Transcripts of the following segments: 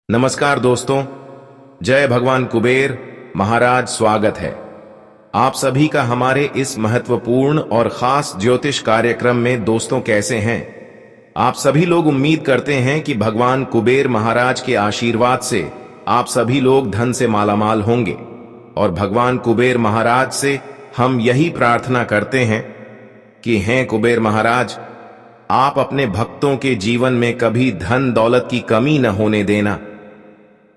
नमस्कार दोस्तों, जय भगवान कुबेर महाराज। स्वागत है आप सभी का हमारे इस महत्वपूर्ण और खास ज्योतिष कार्यक्रम में। दोस्तों, कैसे हैं आप सभी लोग? उम्मीद करते हैं कि भगवान कुबेर महाराज के आशीर्वाद से आप सभी लोग धन से मालामाल होंगे। और भगवान कुबेर महाराज से हम यही प्रार्थना करते हैं कि हैं कुबेर महाराज, आप अपने भक्तों के जीवन में कभी धन दौलत की कमी न होने देना।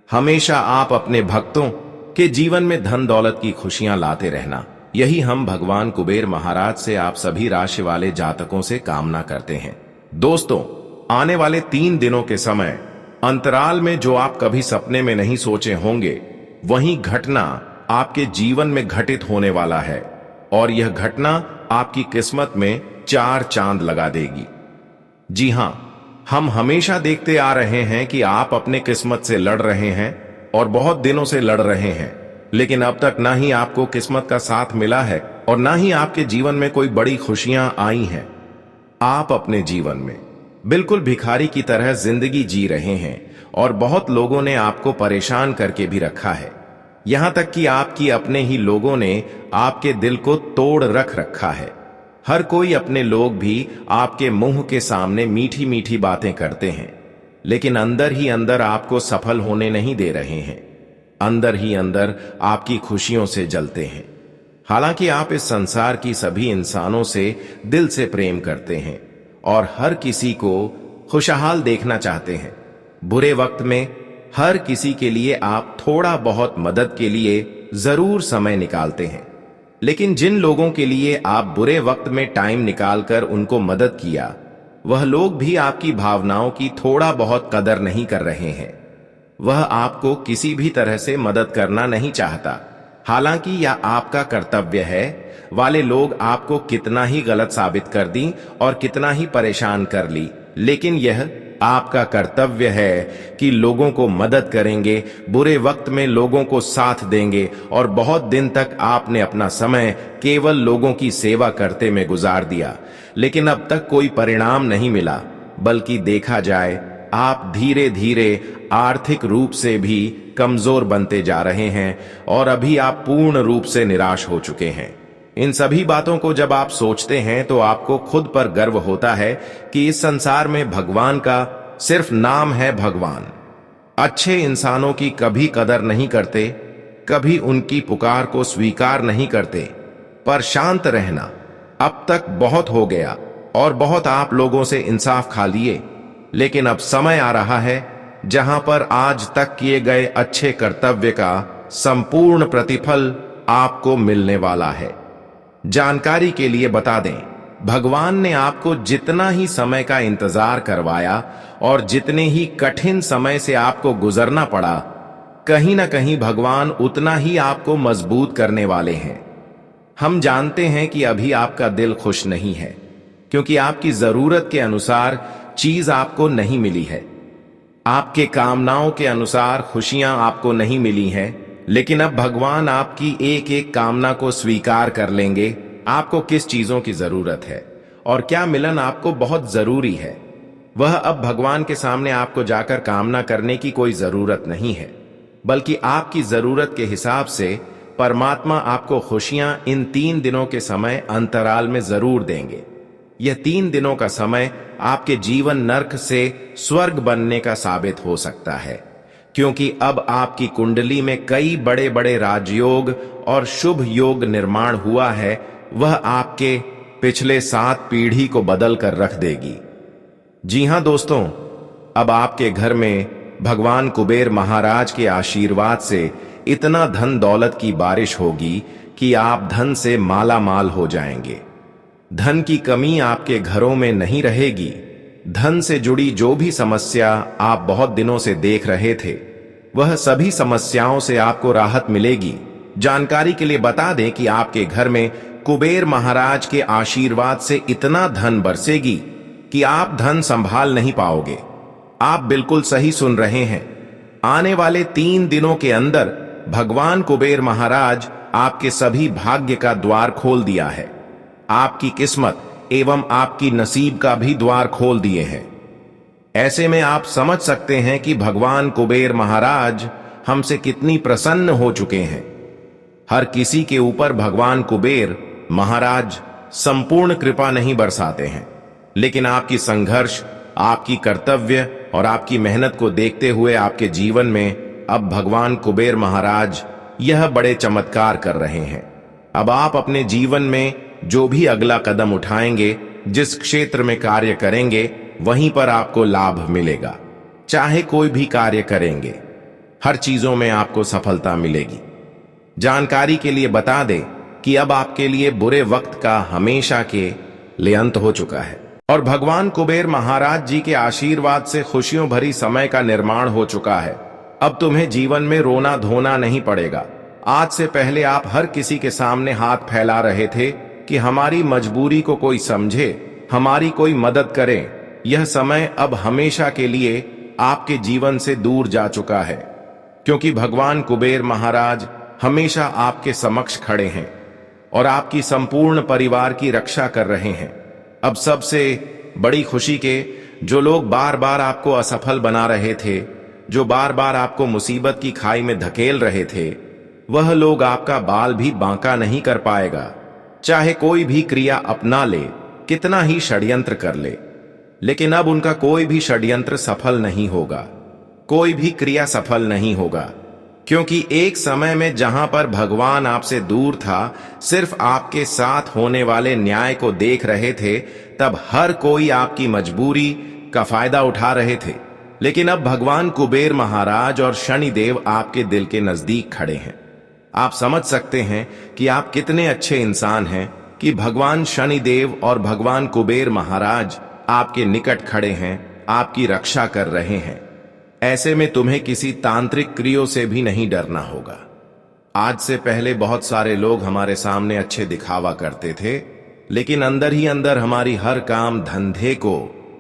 हमेशा आप अपने भक्तों के जीवन में धन दौलत की खुशियां लाते रहना। यही हम भगवान कुबेर महाराज से आप सभी राशि वाले जातकों से कामना करते हैं। दोस्तों, आने वाले 3 दिनों के समय अंतराल में जो आप कभी सपने में नहीं सोचे होंगे, वही घटना आपके जीवन में घटित होने वाला है। और यह घटना आपकी किस्मत में 4 चांद लगा देगी। जी हां, हम हमेशा देखते आ रहे हैं कि आप अपने किस्मत से लड़ रहे हैं और बहुत दिनों से लड़ रहे हैं, लेकिन अब तक ना ही आपको किस्मत का साथ मिला है और ना ही आपके जीवन में कोई बड़ी खुशियां आई हैं। आप अपने जीवन में बिल्कुल भिखारी की तरह जिंदगी जी रहे हैं और बहुत लोगों ने आपको परेशान करके भी रखा है। यहां तक कि आपकी अपने ही लोगों ने आपके दिल को तोड़ रख रखा है। हर कोई अपने लोग भी आपके मुंह के सामने मीठी मीठी बातें करते हैं, लेकिन अंदर ही अंदर आपको सफल होने नहीं दे रहे हैं। अंदर ही अंदर आपकी खुशियों से जलते हैं। हालांकि आप इस संसार की सभी इंसानों से दिल से प्रेम करते हैं और हर किसी को खुशहाल देखना चाहते हैं। बुरे वक्त में हर किसी के लिए आप थोड़ा बहुत मदद के लिए जरूर समय निकालते हैं, लेकिन जिन लोगों के लिए आप बुरे वक्त में टाइम निकालकर उनको मदद किया, वह लोग भी आपकी भावनाओं की थोड़ा बहुत कदर नहीं कर रहे हैं। वह आपको किसी भी तरह से मदद करना नहीं चाहता। हालांकि यह आपका कर्तव्य है। वाले लोग आपको कितना ही गलत साबित कर दी और कितना ही परेशान कर ली, लेकिन यह आपका कर्तव्य है कि लोगों को मदद करेंगे, बुरे वक्त में लोगों को साथ देंगे। और बहुत दिन तक आपने अपना समय केवल लोगों की सेवा करते में गुजार दिया, लेकिन अब तक कोई परिणाम नहीं मिला। बल्कि देखा जाए, आप धीरे धीरे आर्थिक रूप से भी कमजोर बनते जा रहे हैं और अभी आप पूर्ण रूप से निराश हो चुके हैं। इन सभी बातों को जब आप सोचते हैं तो आपको खुद पर गर्व होता है कि इस संसार में भगवान का सिर्फ नाम है भगवान। अच्छे इंसानों की कभी कदर नहीं करते, कभी उनकी पुकार को स्वीकार नहीं करते। पर शांत रहना, अब तक बहुत हो गया और बहुत आप लोगों से इंसाफ खा लिए, लेकिन अब समय आ रहा है जहां पर आज तक किए गए अच्छे कर्तव्य का संपूर्ण प्रतिफल आपको मिलने वाला है। जानकारी के लिए बता दें, भगवान ने आपको जितना ही समय का इंतजार करवाया और जितने ही कठिन समय से आपको गुजरना पड़ा, कहीं ना कहीं भगवान उतना ही आपको मजबूत करने वाले हैं। हम जानते हैं कि अभी आपका दिल खुश नहीं है, क्योंकि आपकी जरूरत के अनुसार चीज आपको नहीं मिली है। आपके कामनाओं के अनुसार खुशियां आपको नहीं मिली हैं, लेकिन अब भगवान आपकी एक एक कामना को स्वीकार कर लेंगे। आपको किस चीजों की जरूरत है और क्या मिलन आपको बहुत जरूरी है, वह अब भगवान के सामने आपको जाकर कामना करने की कोई जरूरत नहीं है, बल्कि आपकी जरूरत के हिसाब से परमात्मा आपको खुशियां इन 3 दिनों के समय अंतराल में जरूर देंगे। यह 3 दिनों का समय आपके जीवन नर्क से स्वर्ग बनने का साबित हो सकता है, क्योंकि अब आपकी कुंडली में कई बड़े बड़े राजयोग और शुभ योग निर्माण हुआ है। वह आपके पिछले 7 पीढ़ी को बदल कर रख देगी। जी हां दोस्तों, अब आपके घर में भगवान कुबेर महाराज के आशीर्वाद से इतना धन दौलत की बारिश होगी कि आप धन से माला माल हो जाएंगे। धन की कमी आपके घरों में नहीं रहेगी। धन से जुड़ी जो भी समस्या आप बहुत दिनों से देख रहे थे, वह सभी समस्याओं से आपको राहत मिलेगी। जानकारी के लिए बता दें कि आपके घर में कुबेर महाराज के आशीर्वाद से इतना धन बरसेगी कि आप धन संभाल नहीं पाओगे। आप बिल्कुल सही सुन रहे हैं। आने वाले 3 दिनों के अंदर भगवान कुबेर महाराज आपके सभी भाग्य का द्वार खोल दिया है। आपकी किस्मत एवं आपकी नसीब का भी द्वार खोल दिए हैं। ऐसे में आप समझ सकते हैं कि भगवान कुबेर महाराज हमसे कितनी प्रसन्न हो चुके हैं। हर किसी के ऊपर भगवान कुबेर महाराज संपूर्ण कृपा नहीं बरसाते हैं, लेकिन आपकी संघर्ष, आपकी कर्तव्य और आपकी मेहनत को देखते हुए आपके जीवन में अब भगवान कुबेर महाराज यह बड़े चमत्कार कर रहे हैं। अब आप अपने जीवन में जो भी अगला कदम उठाएंगे, जिस क्षेत्र में कार्य करेंगे, वहीं पर आपको लाभ मिलेगा। चाहे कोई भी कार्य करेंगे, हर चीजों में आपको सफलता मिलेगी। जानकारी के लिए बता दें कि अब आपके लिए बुरे वक्त का हमेशा के लिए अंत हो चुका है और भगवान कुबेर महाराज जी के आशीर्वाद से खुशियों भरी समय का निर्माण हो चुका है। अब तुम्हें जीवन में रोना धोना नहीं पड़ेगा। आज से पहले आप हर किसी के सामने हाथ फैला रहे थे कि हमारी मजबूरी को कोई समझे, हमारी कोई मदद करे। यह समय अब हमेशा के लिए आपके जीवन से दूर जा चुका है, क्योंकि भगवान कुबेर महाराज हमेशा आपके समक्ष खड़े हैं और आपकी संपूर्ण परिवार की रक्षा कर रहे हैं। अब सबसे बड़ी खुशी के जो लोग बार बार आपको असफल बना रहे थे, जो बार बार आपको मुसीबत की खाई में धकेल रहे थे, वह लोग आपका बाल भी बांका नहीं कर पाएगा। चाहे कोई भी क्रिया अपना ले, कितना ही षड्यंत्र कर ले, लेकिन अब उनका कोई भी षड्यंत्र सफल नहीं होगा, कोई भी क्रिया सफल नहीं होगा, क्योंकि एक समय में जहां पर भगवान आपसे दूर था, सिर्फ आपके साथ होने वाले न्याय को देख रहे थे, तब हर कोई आपकी मजबूरी का फायदा उठा रहे थे। लेकिन अब भगवान कुबेर महाराज और शनिदेव आपके दिल के नजदीक खड़े हैं। आप समझ सकते हैं कि आप कितने अच्छे इंसान हैं कि भगवान शनिदेव और भगवान कुबेर महाराज आपके निकट खड़े हैं, आपकी रक्षा कर रहे हैं। ऐसे में तुम्हें किसी तांत्रिक क्रियों से भी नहीं डरना होगा। आज से पहले बहुत सारे लोग हमारे सामने अच्छे दिखावा करते थे, लेकिन अंदर ही अंदर हमारी हर काम धंधे को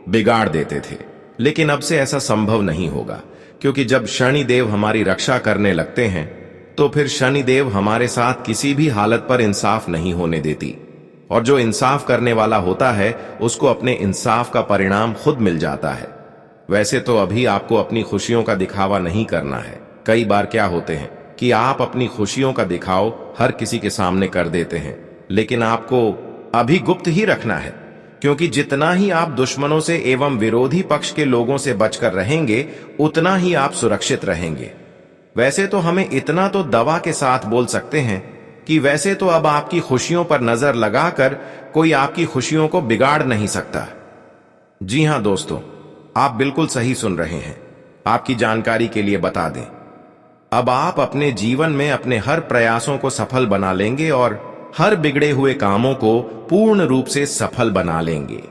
बिगाड़ देते थे। लेकिन अब से ऐसा संभव नहीं होगा, क्योंकि जब शनिदेव हमारी रक्षा करने लगते हैं, तो फिर शनिदेव हमारे साथ किसी भी हालत पर इंसाफ नहीं होने देती, और जो इंसाफ करने वाला होता है उसको अपने इंसाफ का परिणाम खुद मिल जाता है। वैसे तो अभी आपको अपनी खुशियों का दिखावा नहीं करना है। कई बार क्या होते हैं कि आप अपनी खुशियों का दिखाव हर किसी के सामने कर देते हैं, लेकिन आपको अभी गुप्त ही रखना है, क्योंकि जितना ही आप दुश्मनों से एवं विरोधी पक्ष के लोगों से बचकर रहेंगे, उतना ही आप सुरक्षित रहेंगे। वैसे तो हमें इतना तो दवा के साथ बोल सकते हैं कि वैसे तो अब आपकी खुशियों पर नजर लगाकर कोई आपकी खुशियों को बिगाड़ नहीं सकता। जी हां दोस्तों, आप बिल्कुल सही सुन रहे हैं। आपकी जानकारी के लिए बता दें, अब आप अपने जीवन में अपने हर प्रयासों को सफल बना लेंगे और हर बिगड़े हुए कामों को पूर्ण रूप से सफल बना लेंगे।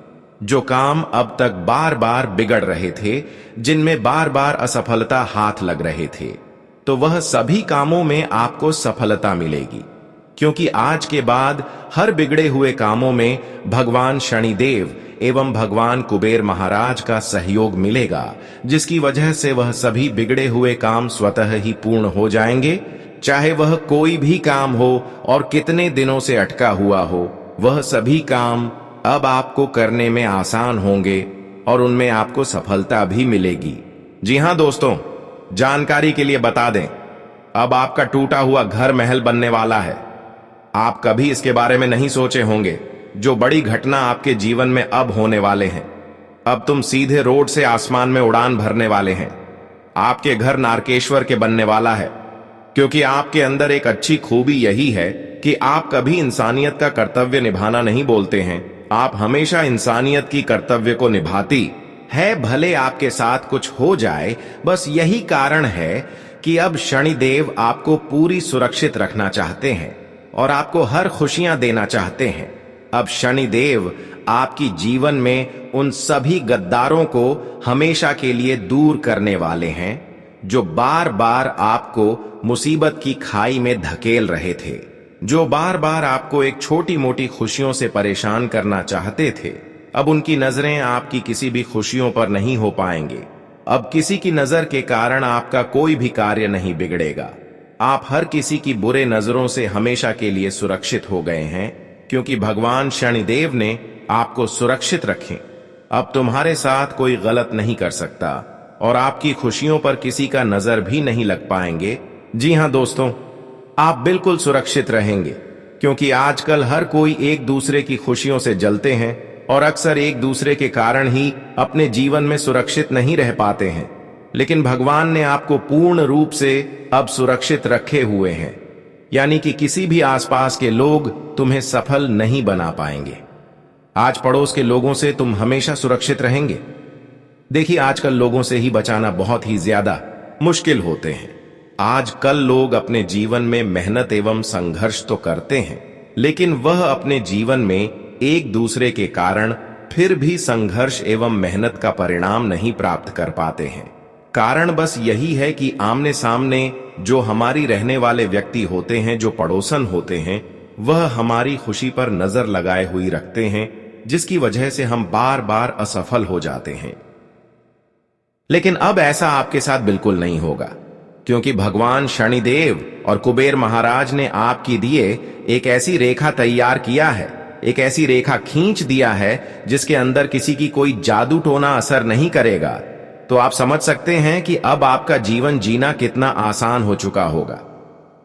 जो काम अब तक बार बार बिगड़ रहे थे, जिनमें बार बार असफलता हाथ लग रहे थे, तो वह सभी कामों में आपको सफलता मिलेगी, क्योंकि आज के बाद हर बिगड़े हुए कामों में भगवान शनिदेव एवं भगवान कुबेर महाराज का सहयोग मिलेगा, जिसकी वजह से वह सभी बिगड़े हुए काम स्वतः ही पूर्ण हो जाएंगे। चाहे वह कोई भी काम हो और कितने दिनों से अटका हुआ हो, वह सभी काम अब आपको करने में आसान होंगे और उनमें आपको सफलता भी मिलेगी। जी हां दोस्तों, जानकारी के लिए बता दें, अब आपका टूटा हुआ घर महल बनने वाला है। आप कभी इसके बारे में नहीं सोचे होंगे, जो बड़ी घटना आपके जीवन में अब होने वाले हैं। अब तुम सीधे रोड से आसमान में उड़ान भरने वाले हैं। आपके घर नारकेश्वर के बनने वाला है, क्योंकि आपके अंदर एक अच्छी खूबी यही है कि आप कभी इंसानियत का कर्तव्य निभाना नहीं बोलते हैं। आप हमेशा इंसानियत की कर्तव्य को निभाती है, भले आपके साथ कुछ हो जाए। बस यही कारण है कि अब शनिदेव आपको पूरी सुरक्षित रखना चाहते हैं और आपको हर खुशियां देना चाहते हैं। अब शनिदेव आपकी जीवन में उन सभी गद्दारों को हमेशा के लिए दूर करने वाले हैं, जो बार बार आपको मुसीबत की खाई में धकेल रहे थे, जो बार बार आपको एक छोटी मोटी खुशियों से परेशान करना चाहते थे। अब उनकी नजरें आपकी किसी भी खुशियों पर नहीं हो पाएंगे। अब किसी की नजर के कारण आपका कोई भी कार्य नहीं बिगड़ेगा। आप हर किसी की बुरे नजरों से हमेशा के लिए सुरक्षित हो गए हैं, क्योंकि भगवान शनिदेव ने आपको सुरक्षित रखे। अब तुम्हारे साथ कोई गलत नहीं कर सकता और आपकी खुशियों पर किसी का नजर भी नहीं लग पाएंगे। जी हां दोस्तों, आप बिल्कुल सुरक्षित रहेंगे, क्योंकि आजकल हर कोई एक दूसरे की खुशियों से जलते हैं और अक्सर एक दूसरे के कारण ही अपने जीवन में सुरक्षित नहीं रह पाते हैं। लेकिन भगवान ने आपको पूर्ण रूप से अब सुरक्षित रखे हुए हैं, यानी कि किसी भी आसपास के लोग तुम्हें सफल नहीं बना पाएंगे। आज पड़ोस के लोगों से तुम हमेशा सुरक्षित रहेंगे। देखिए, आजकल लोगों से ही बचाना बहुत ही ज्यादा मुश्किल होते हैं। आजकल लोग अपने जीवन में मेहनत एवं संघर्ष तो करते हैं, लेकिन वह अपने जीवन में एक दूसरे के कारण फिर भी संघर्ष एवं मेहनत का परिणाम नहीं प्राप्त कर पाते हैं। कारण बस यही है कि आमने सामने जो हमारी रहने वाले व्यक्ति होते हैं, जो पड़ोसन होते हैं, वह हमारी खुशी पर नजर लगाए हुई रखते हैं, जिसकी वजह से हम बार बार असफल हो जाते हैं। लेकिन अब ऐसा आपके साथ बिल्कुल नहीं होगा, क्योंकि भगवान शनिदेव और कुबेर महाराज ने आपके लिए एक ऐसी रेखा तैयार किया है, एक ऐसी रेखा खींच दिया है जिसके अंदर किसी की कोई जादू टोना असर नहीं करेगा। तो आप समझ सकते हैं कि अब आपका जीवन जीना कितना आसान हो चुका होगा।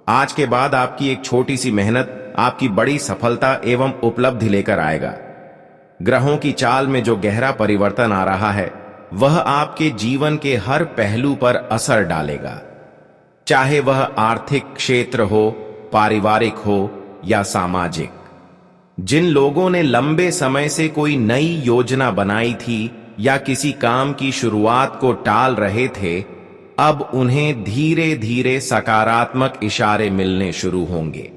आज के बाद आपकी एक छोटी सी मेहनत आपकी बड़ी सफलता एवं उपलब्धि लेकर आएगा। ग्रहों की चाल में जो गहरा परिवर्तन आ रहा है, वह आपके जीवन के हर पहलू पर असर डालेगा, चाहे वह आर्थिक क्षेत्र हो, पारिवारिक हो या सामाजिक। जिन लोगों ने लंबे समय से कोई नई योजना बनाई थी या किसी काम की शुरुआत को टाल रहे थे, अब उन्हें धीरे धीरे सकारात्मक इशारे मिलने शुरू होंगे।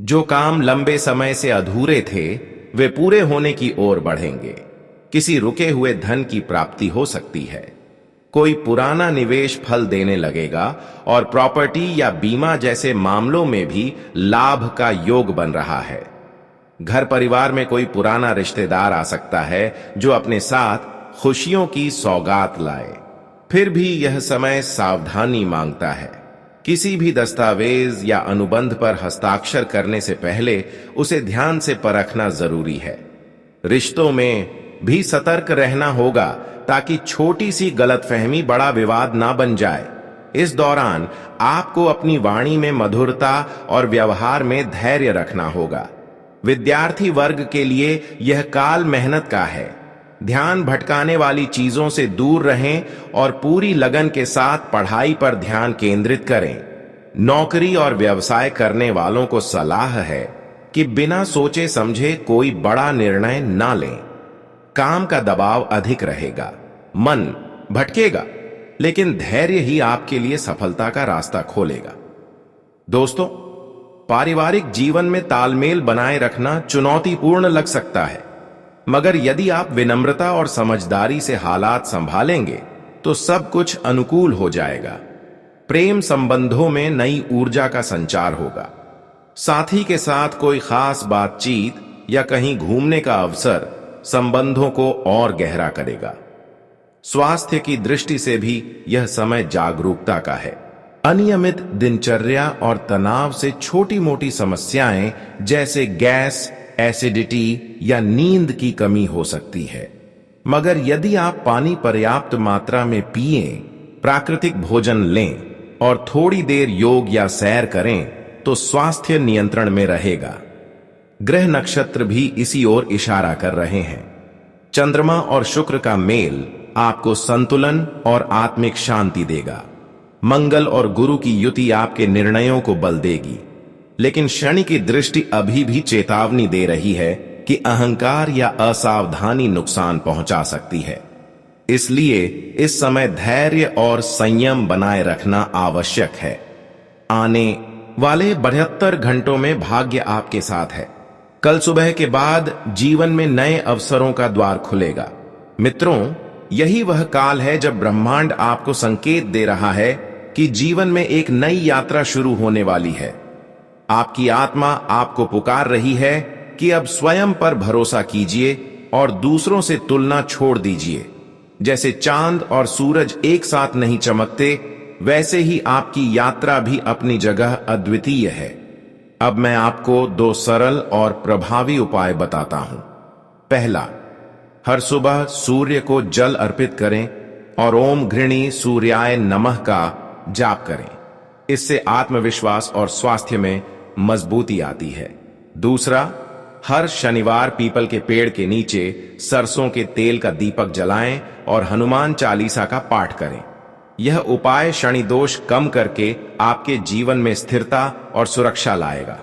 जो काम लंबे समय से अधूरे थे, वे पूरे होने की ओर बढ़ेंगे। किसी रुके हुए धन की प्राप्ति हो सकती है, कोई पुराना निवेश फल देने लगेगा और प्रॉपर्टी या बीमा जैसे मामलों में भी लाभ का योग बन रहा है। घर परिवार में कोई पुराना रिश्तेदार आ सकता है जो अपने साथ खुशियों की सौगात लाए। फिर भी यह समय सावधानी मांगता है। किसी भी दस्तावेज या अनुबंध पर हस्ताक्षर करने से पहले उसे ध्यान से परखना जरूरी है। रिश्तों में भी सतर्क रहना होगा, ताकि छोटी सी गलतफहमी बड़ा विवाद ना बन जाए। इस दौरान आपको अपनी वाणी में मधुरता और व्यवहार में धैर्य रखना होगा। विद्यार्थी वर्ग के लिए यह काल मेहनत का है। ध्यान भटकाने वाली चीजों से दूर रहें और पूरी लगन के साथ पढ़ाई पर ध्यान केंद्रित करें। नौकरी और व्यवसाय करने वालों को सलाह है कि बिना सोचे समझे कोई बड़ा निर्णय ना लें। काम का दबाव अधिक रहेगा, मन भटकेगा, लेकिन धैर्य ही आपके लिए सफलता का रास्ता खोलेगा। दोस्तों, पारिवारिक जीवन में तालमेल बनाए रखना चुनौतीपूर्ण लग सकता है, मगर यदि आप विनम्रता और समझदारी से हालात संभालेंगे तो सब कुछ अनुकूल हो जाएगा। प्रेम संबंधों में नई ऊर्जा का संचार होगा। साथी के साथ कोई खास बातचीत या कहीं घूमने का अवसर संबंधों को और गहरा करेगा। स्वास्थ्य की दृष्टि से भी यह समय जागरूकता का है। अनियमित दिनचर्या और तनाव से छोटी मोटी समस्याएं जैसे गैस, एसिडिटी या नींद की कमी हो सकती है। मगर यदि आप पानी पर्याप्त मात्रा में पिएं, प्राकृतिक भोजन लें और थोड़ी देर योग या सैर करें, तो स्वास्थ्य नियंत्रण में रहेगा। ग्रह नक्षत्र भी इसी ओर इशारा कर रहे हैं। चंद्रमा और शुक्र का मेल आपको संतुलन और आत्मिक शांति देगा। मंगल और गुरु की युति आपके निर्णयों को बल देगी, लेकिन शनि की दृष्टि अभी भी चेतावनी दे रही है कि अहंकार या असावधानी नुकसान पहुंचा सकती है। इसलिए इस समय धैर्य और संयम बनाए रखना आवश्यक है। आने वाले 72 घंटों में भाग्य आपके साथ है। कल सुबह के बाद जीवन में नए अवसरों का द्वार खुलेगा। मित्रों, यही वह काल है जब ब्रह्मांड आपको संकेत दे रहा है कि जीवन में एक नई यात्रा शुरू होने वाली है। आपकी आत्मा आपको पुकार रही है कि अब स्वयं पर भरोसा कीजिए और दूसरों से तुलना छोड़ दीजिए। जैसे चांद और सूरज एक साथ नहीं चमकते, वैसे ही आपकी यात्रा भी अपनी जगह अद्वितीय है। अब मैं आपको 2 सरल और प्रभावी उपाय बताता हूं। पहला, हर सुबह सूर्य को जल अर्पित करें और ओम घृणी सूर्याय नमः का जाप करें। इससे आत्मविश्वास और स्वास्थ्य में मजबूती आती है। दूसरा, हर शनिवार पीपल के पेड़ के नीचे सरसों के तेल का दीपक जलाएं और हनुमान चालीसा का पाठ करें। यह उपाय शनि दोष कम करके आपके जीवन में स्थिरता और सुरक्षा लाएगा।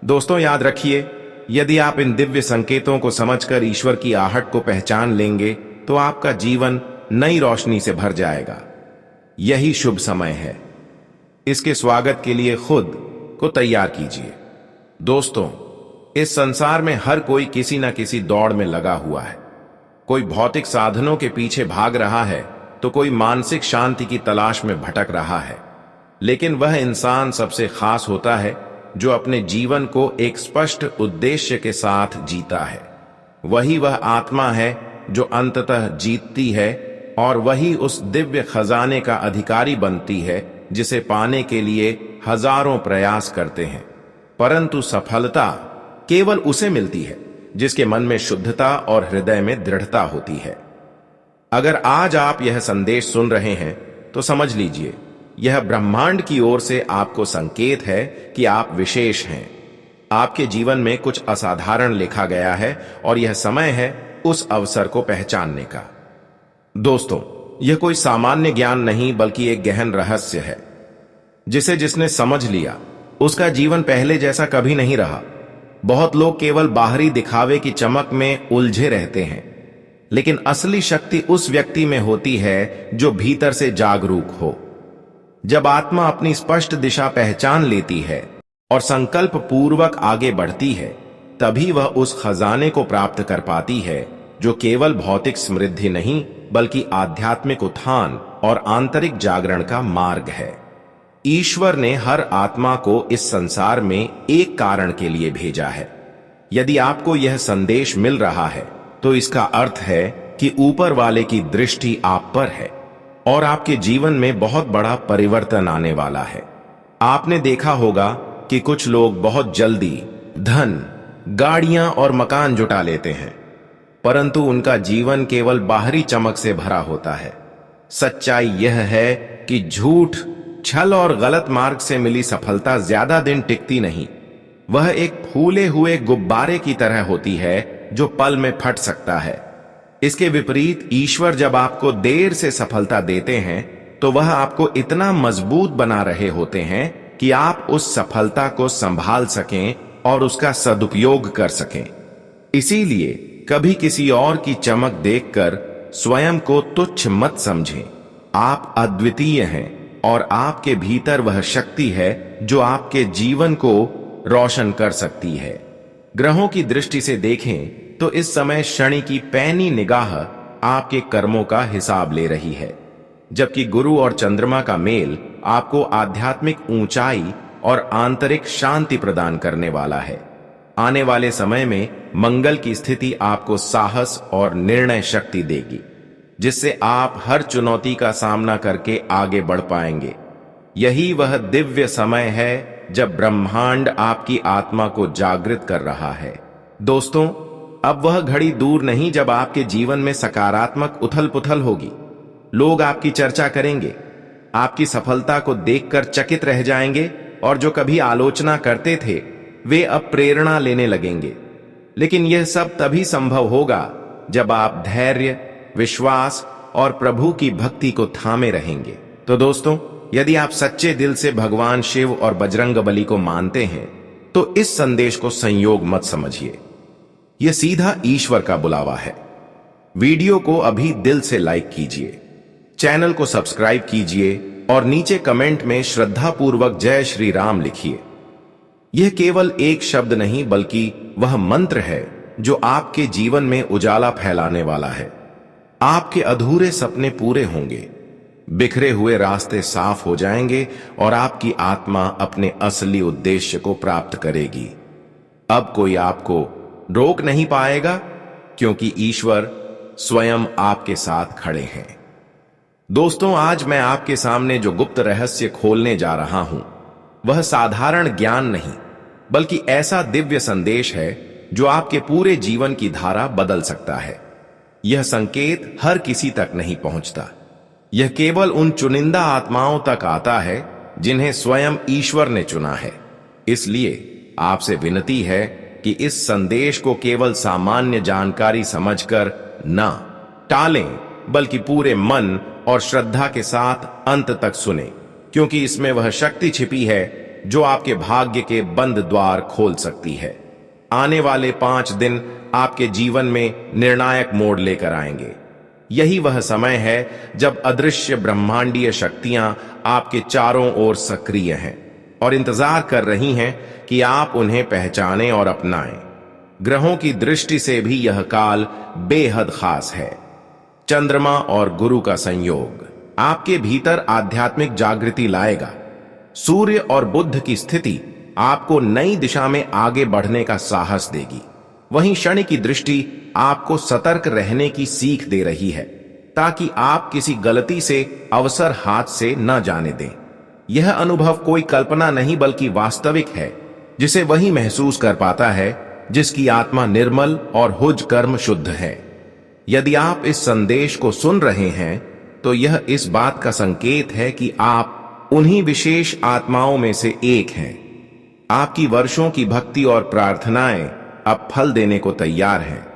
दोस्तों, याद रखिए, यदि आप इन दिव्य संकेतों को समझकर ईश्वर की आहट को पहचान लेंगे तो आपका जीवन नई रोशनी से भर जाएगा। यही शुभ समय है। इसके स्वागत के लिए खुद को तैयार कीजिए। दोस्तों, इस संसार में हर कोई किसी न किसी दौड़ में लगा हुआ है। कोई भौतिक साधनों के पीछे भाग रहा है तो कोई मानसिक शांति की तलाश में भटक रहा है। लेकिन वह इंसान सबसे खास होता है जो अपने जीवन को एक स्पष्ट उद्देश्य के साथ जीता है। वही वह आत्मा है जो अंततः जीतती है और वही उस दिव्य खजाने का अधिकारी बनती है जिसे पाने के लिए हजारों प्रयास करते हैं, परंतु सफलता केवल उसे मिलती है जिसके मन में शुद्धता और हृदय में दृढ़ता होती है। अगर आज आप यह संदेश सुन रहे हैं तो समझ लीजिए, यह ब्रह्मांड की ओर से आपको संकेत है कि आप विशेष हैं। आपके जीवन में कुछ असाधारण लिखा गया है और यह समय है उस अवसर को पहचानने का। दोस्तों, यह कोई सामान्य ज्ञान नहीं बल्कि एक गहन रहस्य है जिसे जिसने समझ लिया उसका जीवन पहले जैसा कभी नहीं रहा। बहुत लोग केवल बाहरी दिखावे की चमक में उलझे रहते हैं, लेकिन असली शक्ति उस व्यक्ति में होती है जो भीतर से जागरूक हो। जब आत्मा अपनी स्पष्ट दिशा पहचान लेती है और संकल्प पूर्वक आगे बढ़ती है, तभी वह उस खजाने को प्राप्त कर पाती है जो केवल भौतिक समृद्धि नहीं बल्कि आध्यात्मिक उत्थान और आंतरिक जागरण का मार्ग है। ईश्वर ने हर आत्मा को इस संसार में एक कारण के लिए भेजा है। यदि आपको यह संदेश मिल रहा है तो इसका अर्थ है कि ऊपर वाले की दृष्टि आप पर है और आपके जीवन में बहुत बड़ा परिवर्तन आने वाला है। आपने देखा होगा कि कुछ लोग बहुत जल्दी धन, गाड़ियां और मकान जुटा लेते हैं, परंतु उनका जीवन केवल बाहरी चमक से भरा होता है। सच्चाई यह है कि झूठ, छल और गलत मार्ग से मिली सफलता ज्यादा दिन टिकती नहीं। वह एक फूले हुए गुब्बारे की तरह होती है जो पल में फट सकता है। इसके विपरीत ईश्वर जब आपको देर से सफलता देते हैं तो वह आपको इतना मजबूत बना रहे होते हैं कि आप उस सफलता को संभाल सकें और उसका सदुपयोग कर सकें। इसीलिए कभी किसी और की चमक देखकर स्वयं को तुच्छ मत समझें। आप अद्वितीय हैं और आपके भीतर वह शक्ति है जो आपके जीवन को रोशन कर सकती है। ग्रहों की दृष्टि से देखें तो इस समय शनि की पैनी निगाह आपके कर्मों का हिसाब ले रही है, जबकि गुरु और चंद्रमा का मेल आपको आध्यात्मिक ऊंचाई और आंतरिक शांति प्रदान करने वाला है। आने वाले समय में मंगल की स्थिति आपको साहस और निर्णय शक्ति देगी, जिससे आप हर चुनौती का सामना करके आगे बढ़ पाएंगे। यही वह दिव्य समय है जब ब्रह्मांड आपकी आत्मा को जागृत कर रहा है। दोस्तों, अब वह घड़ी दूर नहीं जब आपके जीवन में सकारात्मक उथल पुथल होगी। लोग आपकी चर्चा करेंगे, आपकी सफलता को देखकर चकित रह जाएंगे और जो कभी आलोचना करते थे वे अब प्रेरणा लेने लगेंगे। लेकिन यह सब तभी संभव होगा जब आप धैर्य, विश्वास और प्रभु की भक्ति को थामे रहेंगे। तो दोस्तों, यदि आप सच्चे दिल से भगवान शिव और बजरंगबली को मानते हैं तो इस संदेश को संयोग मत समझिए। यह सीधा ईश्वर का बुलावा है। वीडियो को अभी दिल से लाइक कीजिए, चैनल को सब्सक्राइब कीजिए और नीचे कमेंट में श्रद्धापूर्वक जय श्री राम लिखिए। यह केवल एक शब्द नहीं बल्कि वह मंत्र है जो आपके जीवन में उजाला फैलाने वाला है। आपके अधूरे सपने पूरे होंगे, बिखरे हुए रास्ते साफ हो जाएंगे और आपकी आत्मा अपने असली उद्देश्य को प्राप्त करेगी। अब कोई आपको रोक नहीं पाएगा क्योंकि ईश्वर स्वयं आपके साथ खड़े हैं। दोस्तों, आज मैं आपके सामने जो गुप्त रहस्य खोलने जा रहा हूं वह साधारण ज्ञान नहीं बल्कि ऐसा दिव्य संदेश है जो आपके पूरे जीवन की धारा बदल सकता है। यह संकेत हर किसी तक नहीं पहुंचता। यह केवल उन चुनिंदा आत्माओं तक आता है जिन्हें स्वयं ईश्वर ने चुना है। इसलिए आपसे विनती है कि इस संदेश को केवल सामान्य जानकारी समझकर न टालें, बल्कि पूरे मन और श्रद्धा के साथ अंत तक सुने, क्योंकि इसमें वह शक्ति छिपी है जो आपके भाग्य के बंद द्वार खोल सकती है। आने वाले 5 दिन आपके जीवन में निर्णायक मोड़ लेकर आएंगे। यही वह समय है जब अदृश्य ब्रह्मांडीय शक्तियां आपके चारों ओर सक्रिय हैं और इंतजार कर रही हैं कि आप उन्हें पहचानें और अपनाएं। ग्रहों की दृष्टि से भी यह काल बेहद खास है। चंद्रमा और गुरु का संयोग आपके भीतर आध्यात्मिक जागृति लाएगा। सूर्य और बुध की स्थिति आपको नई दिशा में आगे बढ़ने का साहस देगी। वहीं शनि की दृष्टि आपको सतर्क रहने की सीख दे रही है, ताकि आप किसी गलती से अवसर हाथ से न जाने दें। यह अनुभव कोई कल्पना नहीं बल्कि वास्तविक है, जिसे वही महसूस कर पाता है जिसकी आत्मा निर्मल और हुज कर्म शुद्ध है। यदि आप इस संदेश को सुन रहे हैं तो यह इस बात का संकेत है कि आप उन्हीं विशेष आत्माओं में से एक हैं। आपकी वर्षों की भक्ति और प्रार्थनाएं अब फल देने को तैयार हैं।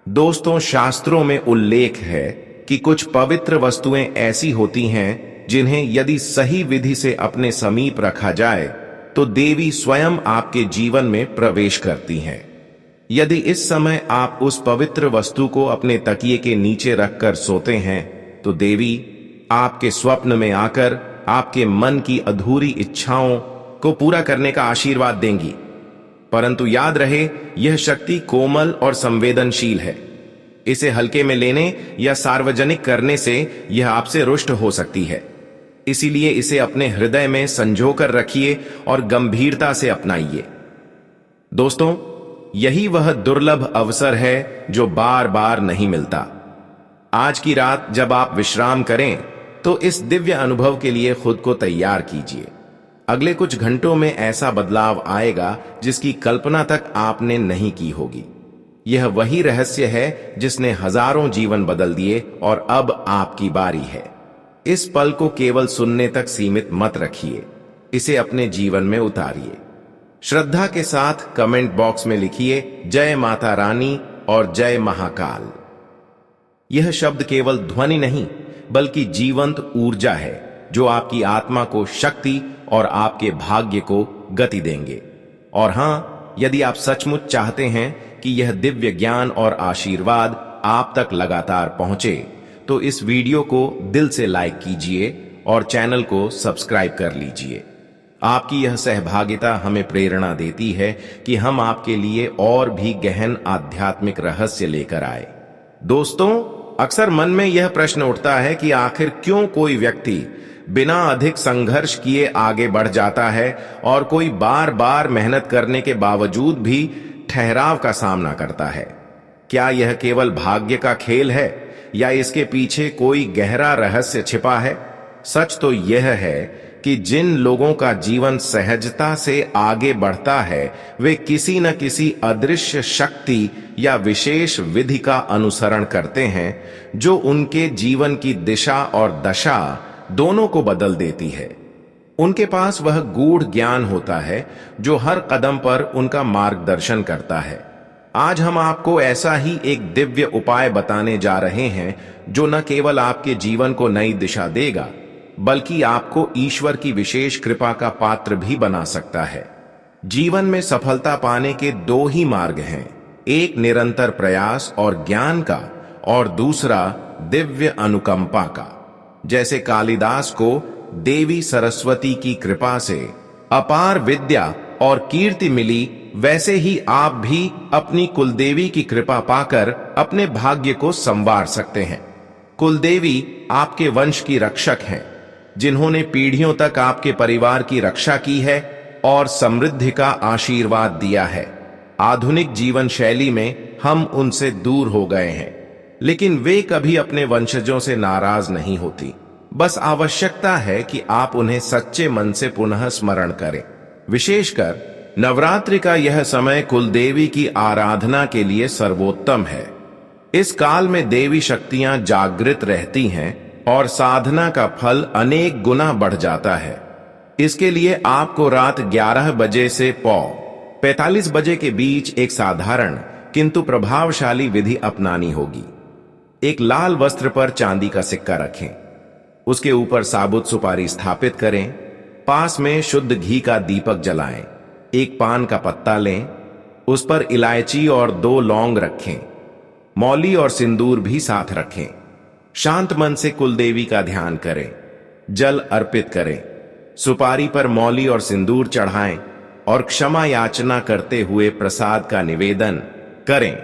दोस्तों, शास्त्रों में उल्लेख है कि कुछ पवित्र वस्तुएं ऐसी होती हैं जिन्हें यदि सही विधि से अपने समीप रखा जाए तो देवी स्वयं आपके जीवन में प्रवेश करती हैं। यदि इस समय आप उस पवित्र वस्तु को अपने तकिए के नीचे रखकर सोते हैं तो देवी आपके स्वप्न में आकर आपके मन की अधूरी इच्छाओं को पूरा करने का आशीर्वाद देंगी। परंतु याद रहे, यह शक्ति कोमल और संवेदनशील है। इसे हल्के में लेने या सार्वजनिक करने से यह आपसे रुष्ट हो सकती है। इसीलिए इसे अपने हृदय में संजोकर रखिए और गंभीरता से अपनाइए। दोस्तों, यही वह दुर्लभ अवसर है जो बार बार नहीं मिलता। आज की रात जब आप विश्राम करें तो इस दिव्य अनुभव के लिए खुद को तैयार कीजिए। अगले कुछ घंटों में ऐसा बदलाव आएगा जिसकी कल्पना तक आपने नहीं की होगी। यह वही रहस्य है जिसने हजारों जीवन बदल दिए और अब आपकी बारी है। इस पल को केवल सुनने तक सीमित मत रखिए, इसे अपने जीवन में उतारिए। श्रद्धा के साथ कमेंट बॉक्स में लिखिए जय माता रानी और जय महाकाल। यह शब्द केवल ध्वनि नहीं बल्कि जीवंत ऊर्जा है जो आपकी आत्मा को शक्ति और आपके भाग्य को गति देंगे। और हां, यदि आप सचमुच चाहते हैं कि यह दिव्य ज्ञान और आशीर्वाद आप तक लगातार पहुंचे तो इस वीडियो को दिल से लाइक कीजिए और चैनल को सब्सक्राइब कर लीजिए। आपकी यह सहभागिता हमें प्रेरणा देती है कि हम आपके लिए और भी गहन आध्यात्मिक रहस्य लेकर आए। दोस्तों, अक्सर मन में यह प्रश्न उठता है कि आखिर क्यों कोई व्यक्ति बिना अधिक संघर्ष किए आगे बढ़ जाता है और कोई बार बार मेहनत करने के बावजूद भी ठहराव का सामना करता है। क्या यह केवल भाग्य का खेल है या इसके पीछे कोई गहरा रहस्य छिपा है? सच तो यह है कि जिन लोगों का जीवन सहजता से आगे बढ़ता है वे किसी न किसी अदृश्य शक्ति या विशेष विधि का अनुसरण करते हैं जो उनके जीवन की दिशा और दशा दोनों को बदल देती है। उनके पास वह गूढ़ ज्ञान होता है जो हर कदम पर उनका मार्गदर्शन करता है। आज हम आपको ऐसा ही एक दिव्य उपाय बताने जा रहे हैं जो न केवल आपके जीवन को नई दिशा देगा बल्कि आपको ईश्वर की विशेष कृपा का पात्र भी बना सकता है। जीवन में सफलता पाने के 2 ही मार्ग हैं, एक निरंतर प्रयास और ज्ञान का और दूसरा दिव्य अनुकंपा का। जैसे कालिदास को देवी सरस्वती की कृपा से अपार विद्या और कीर्ति मिली, वैसे ही आप भी अपनी कुलदेवी की कृपा पाकर अपने भाग्य को संवार सकते हैं। कुलदेवी आपके वंश की रक्षक हैं, जिन्होंने पीढ़ियों तक आपके परिवार की रक्षा की है और समृद्धि का आशीर्वाद दिया है। आधुनिक जीवन शैली में हम उनसे दूर हो गए हैं, लेकिन वे कभी अपने वंशजों से नाराज नहीं होती। बस आवश्यकता है कि आप उन्हें सच्चे मन से पुनः स्मरण करें। विशेषकर नवरात्रि का यह समय कुलदेवी की आराधना के लिए सर्वोत्तम है। इस काल में देवी शक्तियां जागृत रहती हैं और साधना का फल अनेक गुना बढ़ जाता है। इसके लिए आपको रात 11 बजे से 45 बजे के बीच एक साधारण किंतु प्रभावशाली विधि अपनानी होगी। एक लाल वस्त्र पर चांदी का सिक्का रखें, उसके ऊपर साबुत सुपारी स्थापित करें, पास में शुद्ध घी का दीपक जलाएं, एक पान का पत्ता लें, उस पर इलायची और 2 लौंग रखें, मौली और सिंदूर भी साथ रखें। शांत मन से कुलदेवी का ध्यान करें, जल अर्पित करें, सुपारी पर मौली और सिंदूर चढ़ाएं और क्षमा याचना करते हुए प्रसाद का निवेदन करें।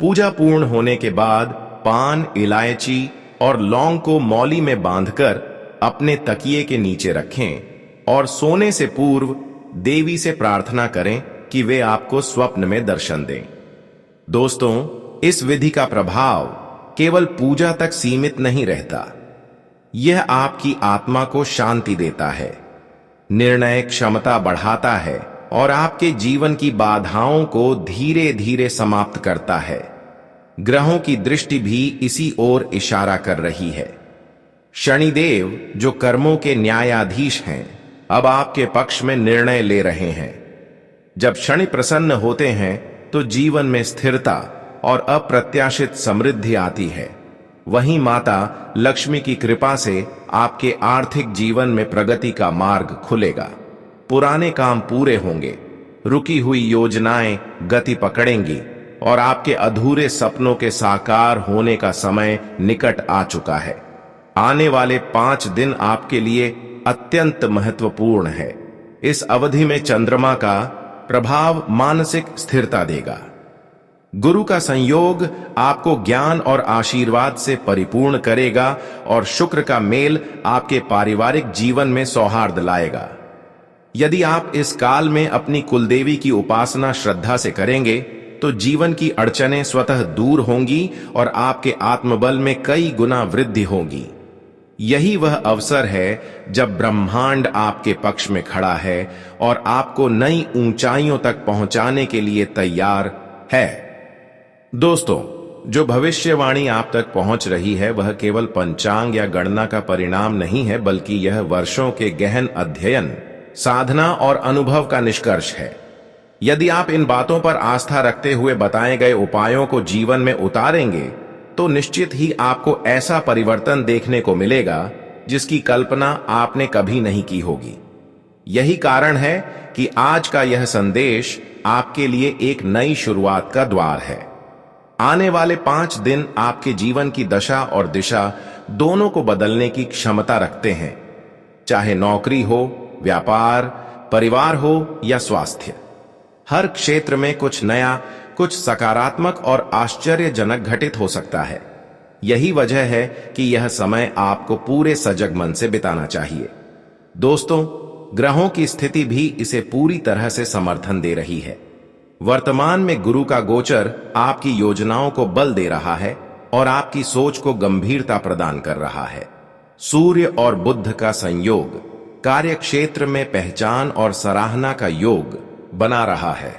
पूजा पूर्ण होने के बाद पान, इलायची और लौंग को मौली में बांधकर अपने तकिए के नीचे रखें और सोने से पूर्व देवी से प्रार्थना करें कि वे आपको स्वप्न में दर्शन दें। दोस्तों, इस विधि का प्रभाव केवल पूजा तक सीमित नहीं रहता। यह आपकी आत्मा को शांति देता है, निर्णय क्षमता बढ़ाता है और आपके जीवन की बाधाओं को धीरे धीरे समाप्त करता है। ग्रहों की दृष्टि भी इसी ओर इशारा कर रही है। शनिदेव, जो कर्मों के न्यायाधीश हैं, अब आपके पक्ष में निर्णय ले रहे हैं। जब शनि प्रसन्न होते हैं तो जीवन में स्थिरता और अप्रत्याशित समृद्धि आती है। वहीं माता लक्ष्मी की कृपा से आपके आर्थिक जीवन में प्रगति का मार्ग खुलेगा। पुराने काम पूरे होंगे, रुकी हुई योजनाएं गति पकड़ेंगी और आपके अधूरे सपनों के साकार होने का समय निकट आ चुका है। आने वाले 5 दिन आपके लिए अत्यंत महत्वपूर्ण है। इस अवधि में चंद्रमा का प्रभाव मानसिक स्थिरता देगा। गुरु का संयोग आपको ज्ञान और आशीर्वाद से परिपूर्ण करेगा और शुक्र का मेल आपके पारिवारिक जीवन में सौहार्द लाएगा। यदि आप इस काल में अपनी कुलदेवी की उपासना श्रद्धा से करेंगे तो जीवन की अड़चनें स्वतः दूर होंगी और आपके आत्मबल में कई गुना वृद्धि होगी। यही वह अवसर है जब ब्रह्मांड आपके पक्ष में खड़ा है और आपको नई ऊंचाइयों तक पहुंचाने के लिए तैयार है। दोस्तों, जो भविष्यवाणी आप तक पहुंच रही है वह केवल पंचांग या गणना का परिणाम नहीं है, बल्कि यह वर्षों के गहन अध्ययन, साधना और अनुभव का निष्कर्ष है। यदि आप इन बातों पर आस्था रखते हुए बताए गए उपायों को जीवन में उतारेंगे तो निश्चित ही आपको ऐसा परिवर्तन देखने को मिलेगा जिसकी कल्पना आपने कभी नहीं की होगी। यही कारण है कि आज का यह संदेश आपके लिए एक नई शुरुआत का द्वार है। आने वाले 5 दिन आपके जीवन की दशा और दिशा दोनों को बदलने की क्षमता रखते हैं। चाहे नौकरी हो, व्यापार, परिवार हो या स्वास्थ्य, हर क्षेत्र में कुछ नया, कुछ सकारात्मक और आश्चर्यजनक घटित हो सकता है। यही वजह है कि यह समय आपको पूरे सजग मन से बिताना चाहिए। दोस्तों, ग्रहों की स्थिति भी इसे पूरी तरह से समर्थन दे रही है। वर्तमान में गुरु का गोचर आपकी योजनाओं को बल दे रहा है और आपकी सोच को गंभीरता प्रदान कर रहा है। सूर्य और बुध का संयोग कार्य क्षेत्र में पहचान और सराहना का योग बना रहा है।